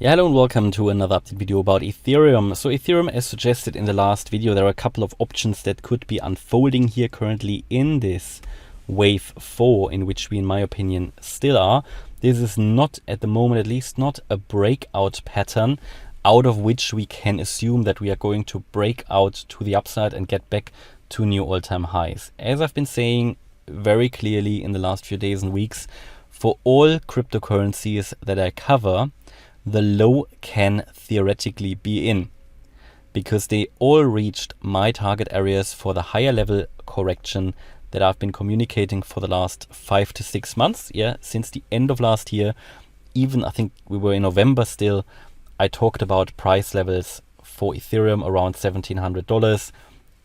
Yeah, hello and welcome to another update video about Ethereum. So Ethereum, as suggested in the last video, there are a couple of options that could be unfolding here currently in this wave 4, in which we, in my opinion, still are. This is not, at the moment at least, not a breakout pattern out of which we can assume that we are going to break out to the upside and get back to new all-time highs. As I've been saying very clearly in the last few days and weeks, for all cryptocurrencies that I cover, the low can theoretically be in, because they all reached my target areas for the higher level correction that I've been communicating for the last 5 to 6 months. Yeah, since the end of last year, even I think we were in November still, I talked about price levels for Ethereum around $1,700,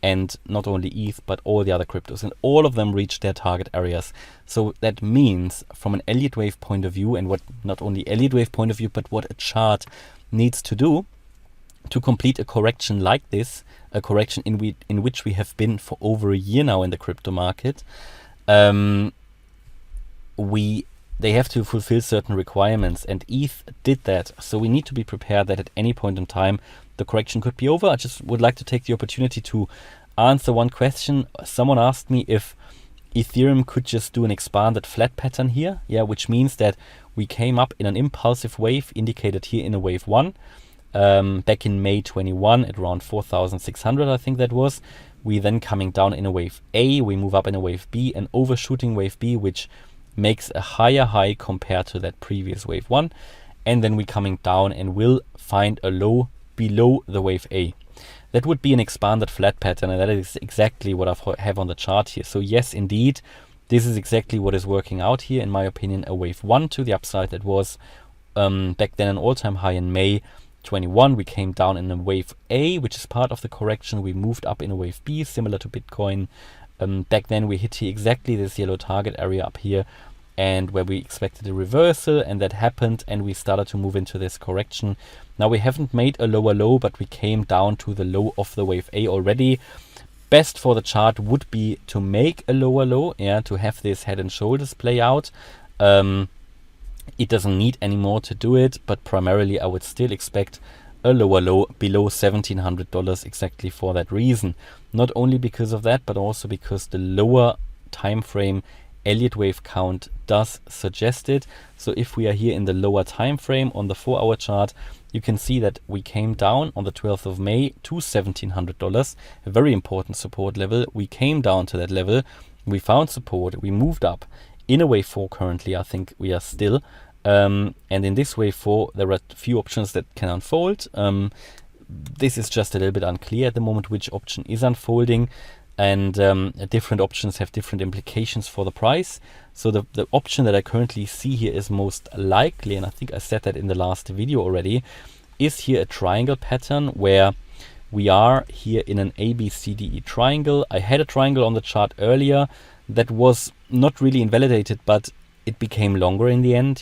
and not only ETH but all the other cryptos, and all of them reached their target areas. So that means, from an Elliott Wave point of view, and what not only Elliott Wave point of view, but what a chart needs to do to complete a correction like this, a correction in which we have been for over a year now in the crypto market, they have to fulfill certain requirements, and ETH did that. So we need to be prepared that at any point in time the correction could be over. I just would like to take the opportunity to answer one question. Someone asked me if Ethereum could just do an expanded flat pattern here, which means that we came up in an impulsive wave, indicated here in a wave 1, back in May 21 at around 4,600, I think that was. We then coming down in a wave A, we move up in a wave B, and overshooting wave B, which makes a higher high compared to that previous wave 1, and then we coming down and will find a low below the wave A. That would be an expanded flat pattern, and that is exactly what I have on the chart here. So yes, indeed, this is exactly what is working out here, in my opinion. A wave 1 to the upside that was back then an all-time high in May 21. We came down in a wave A, which is part of the correction. We moved up in a wave B, similar to Bitcoin. Back then we hit here exactly this yellow target area up here, and where we expected a reversal, and that happened, and we started to move into this correction. Now we haven't made a lower low, but we came down to the low of the wave A already. Best for the chart would be to make a lower low, to have this head and shoulders play out. It doesn't need any more to do it, but primarily I would still expect a lower low below $1,700 exactly for that reason. Not only because of that, but also because the lower time frame Elliott Wave count does suggest it. So if we are here in the lower time frame on the 4-hour chart, you can see that we came down on the 12th of May to $1,700, a very important support level. We came down to that level, we found support, we moved up. In a wave 4 currently, I think we are still. And in this wave 4, there are a few options that can unfold. This is just a little bit unclear at the moment which option is unfolding, and different options have different implications for the price. So the option that I currently see here is most likely, and I think I said that in the last video already, is here a triangle pattern where we are here in an ABCDE triangle. I had a triangle on the chart earlier that was not really invalidated, but it became longer in the end.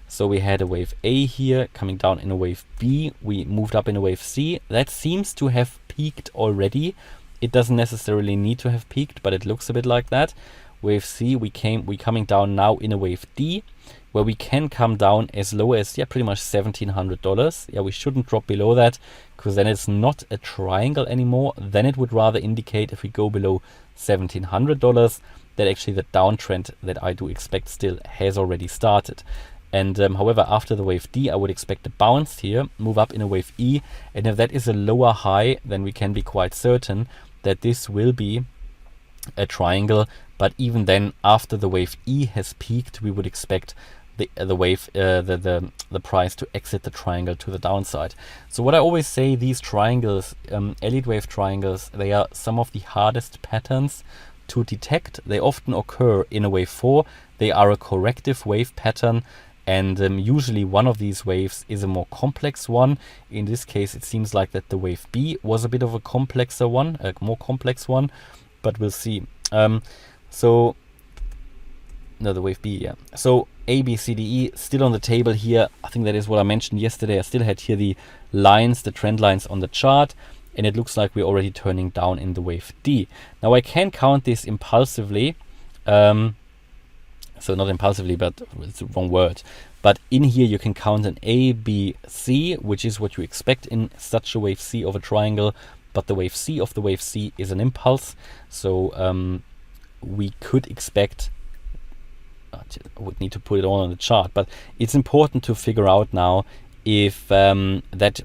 So we had a wave A here coming down in a wave B, we moved up in a wave C. That seems to have peaked already. It doesn't necessarily need to have peaked, but it looks a bit like that. Wave C, we coming down now in a wave D, where we can come down as low as pretty much $1,700. We shouldn't drop below that, because then it's not a triangle anymore. Then it would rather indicate, if we go below $1,700, that actually the downtrend that I do expect still has already started. And however, after the wave D, I would expect a bounce here, move up in a wave E, and if that is a lower high, then we can be quite certain that this will be a triangle. But even then, after the wave E has peaked, we would expect the price to exit the triangle to the downside. So what I always say, these triangles, Elliott Wave triangles, they are some of the hardest patterns to detect. They often occur in a wave 4. They are a corrective wave pattern, and usually one of these waves is a more complex one. In this case, it seems like that the wave B was a bit of a complexer one, a more complex one, but we'll see. The wave B, So A, B, C, D, E still on the table here. I think that is what I mentioned yesterday. I still had here the lines, the trend lines on the chart, and it looks like we're already turning down in the wave D. Now I can count this impulsively So not impulsively, but it's the wrong word. But in here you can count an A, B, C, which is what you expect in such a wave C of a triangle. But the wave C of the wave C is an impulse. So we could expect, I would need to put it all on the chart, but it's important to figure out now if that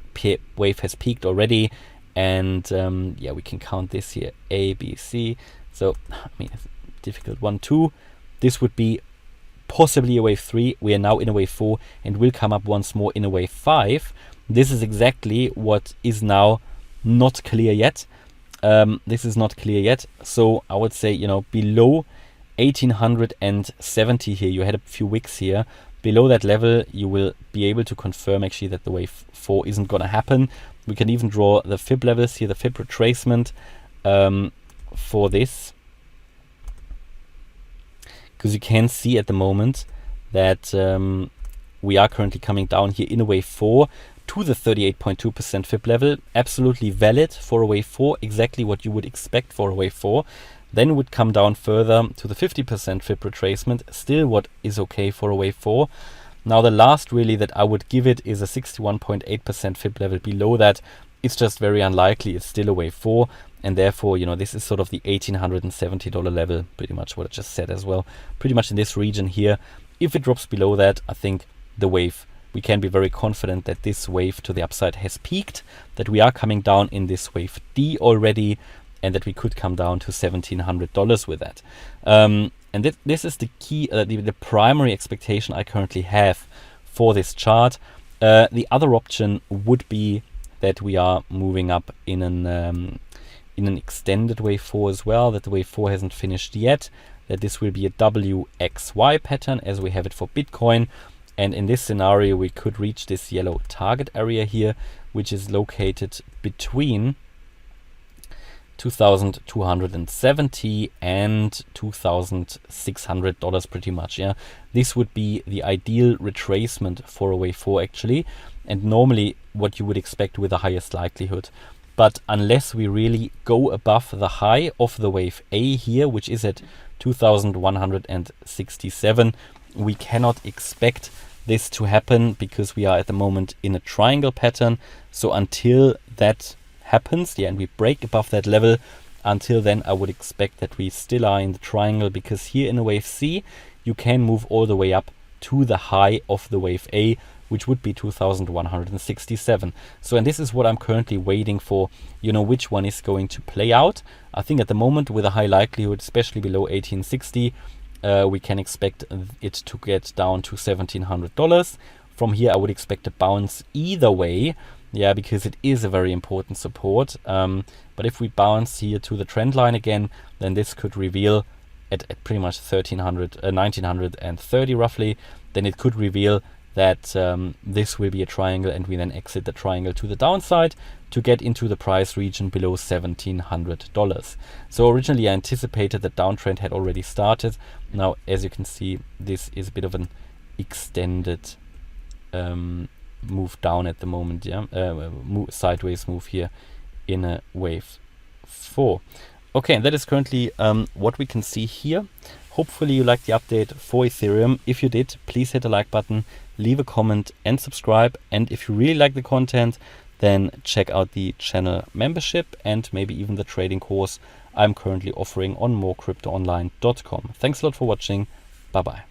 wave has peaked already. And yeah, we can count this here, A, B, C. So, I mean, it's a difficult 1, 2. This would be possibly a wave 3. We are now in a wave 4 and will come up once more in a wave 5. This is exactly what is now not clear yet. This is not clear yet. So I would say, you know, below 1870 here, you had a few wicks here. Below that level, you will be able to confirm actually that the wave 4 isn't going to happen. We can even draw the fib levels here, the fib retracement for this. Because you can see at the moment that we are currently coming down here in a wave 4 to the 38.2% fib level. Absolutely valid for a wave 4, exactly what you would expect for a wave 4. Then would come down further to the 50% fib retracement, still what is okay for a wave 4. Now the last really that I would give it is a 61.8% fib level. Below that, it's just very unlikely. It's still a wave 4. And therefore, you know, this is sort of the $1,870 level, pretty much what I just said as well. Pretty much in this region here. If it drops below that, I think the wave, we can be very confident that this wave to the upside has peaked, that we are coming down in this wave D already, and that we could come down to $1,700 with that. And this is the key, the primary expectation I currently have for this chart. The other option would be that we are moving up in an extended wave 4 as well, that the wave 4 hasn't finished yet, that this will be a WXY pattern as we have it for Bitcoin. And in this scenario, we could reach this yellow target area here, which is located between $2,270 and $2,600 pretty much. Yeah, this would be the ideal retracement for a wave 4 actually, and normally what you would expect with the highest likelihood. But unless we really go above the high of the wave A here, which is at 2,167, we cannot expect this to happen because we are at the moment in a triangle pattern. So until that happens, yeah, and we break above that level, until then I would expect that we still are in the triangle, because here in a wave C you can move all the way up to the high of the wave A, which would be 2,167. So, and this is what I'm currently waiting for, you know, which one is going to play out. I think at the moment with a high likelihood, especially below 1860, we can expect it to get down to $1,700. From here I would expect a bounce either way. Yeah, because it is a very important support. But if we bounce here to the trend line again, then this could reveal at pretty much 1930 roughly, then it could reveal that this will be a triangle, and we then exit the triangle to the downside to get into the price region below $1,700. So originally I anticipated that downtrend had already started. Now, as you can see, this is a bit of an extended move down at the moment, yeah, sideways move here in a wave 4. Okay, and that is currently what we can see here. Hopefully you liked the update for Ethereum. If you did, please hit the like button, leave a comment and subscribe. And if you really like the content, then check out the channel membership and maybe even the trading course I'm currently offering on morecryptoonline.com. Thanks a lot for watching. Bye bye.